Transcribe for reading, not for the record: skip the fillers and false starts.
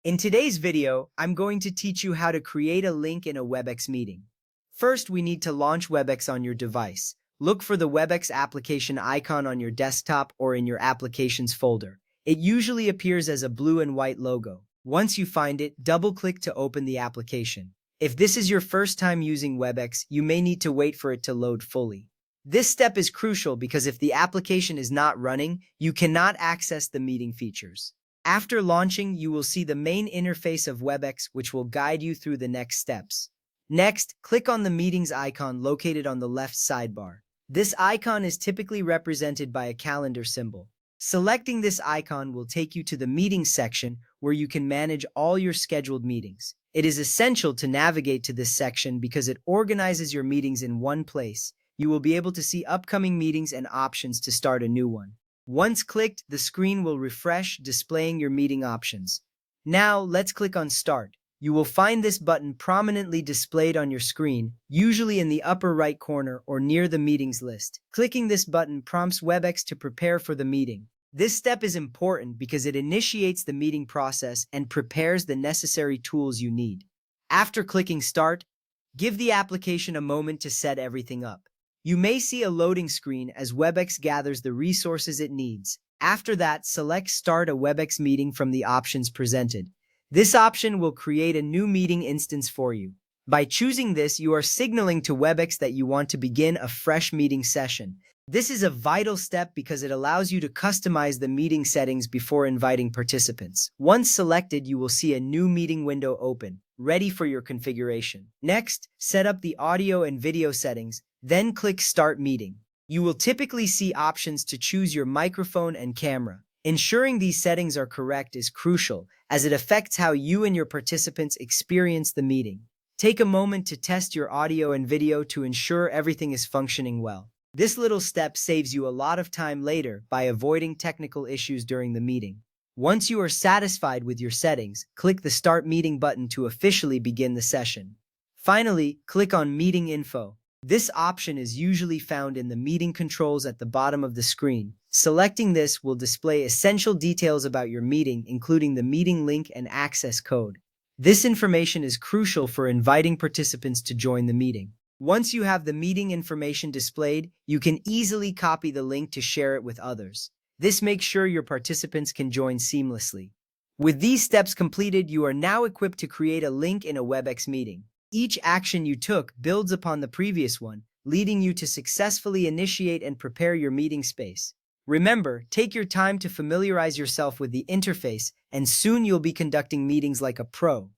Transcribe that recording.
In today's video, I'm going to teach you how to create a link in a WebEx meeting. First, we need to launch WebEx on your device. Look for the WebEx application icon on your desktop or in your Applications folder. It usually appears as a blue and white logo. Once you find it, double-click to open the application. If this is your first time using WebEx, you may need to wait for it to load fully. This step is crucial because if the application is not running, you cannot access the meeting features. After launching, you will see the main interface of WebEx, which will guide you through the next steps. Next, click on the Meetings icon located on the left sidebar. This icon is typically represented by a calendar symbol. Selecting this icon will take you to the Meetings section where you can manage all your scheduled meetings. It is essential to navigate to this section because it organizes your meetings in one place. You will be able to see upcoming meetings and options to start a new one. Once clicked, the screen will refresh, displaying your meeting options. Now, let's click on Start. You will find this button prominently displayed on your screen, usually in the upper right corner or near the meetings list. Clicking this button prompts WebEx to prepare for the meeting. This step is important because it initiates the meeting process and prepares the necessary tools you need. After clicking Start, give the application a moment to set everything up. You may see a loading screen as WebEx gathers the resources it needs. After that, select Start a WebEx meeting from the options presented. This option will create a new meeting instance for you. By choosing this, you are signaling to WebEx that you want to begin a fresh meeting session. This is a vital step because it allows you to customize the meeting settings before inviting participants. Once selected, you will see a new meeting window open, ready for your configuration. Next, set up the audio and video settings. Then click Start Meeting. You will typically see options to choose your microphone and camera. Ensuring these settings are correct is crucial as it affects how you and your participants experience the meeting. Take a moment to test your audio and video to ensure everything is functioning well. This little step saves you a lot of time later by avoiding technical issues during the meeting. Once you are satisfied with your settings, click the Start Meeting button to officially begin the session. Finally, click on Meeting Info. This option is usually found in the meeting controls at the bottom of the screen. Selecting this will display essential details about your meeting, including the meeting link and access code. This information is crucial for inviting participants to join the meeting. Once you have the meeting information displayed, you can easily copy the link to share it with others. This makes sure your participants can join seamlessly. With these steps completed, you are now equipped to create a link in a WebEx meeting. Each action you took builds upon the previous one, leading you to successfully initiate and prepare your meeting space. Remember, take your time to familiarize yourself with the interface, and soon you'll be conducting meetings like a pro.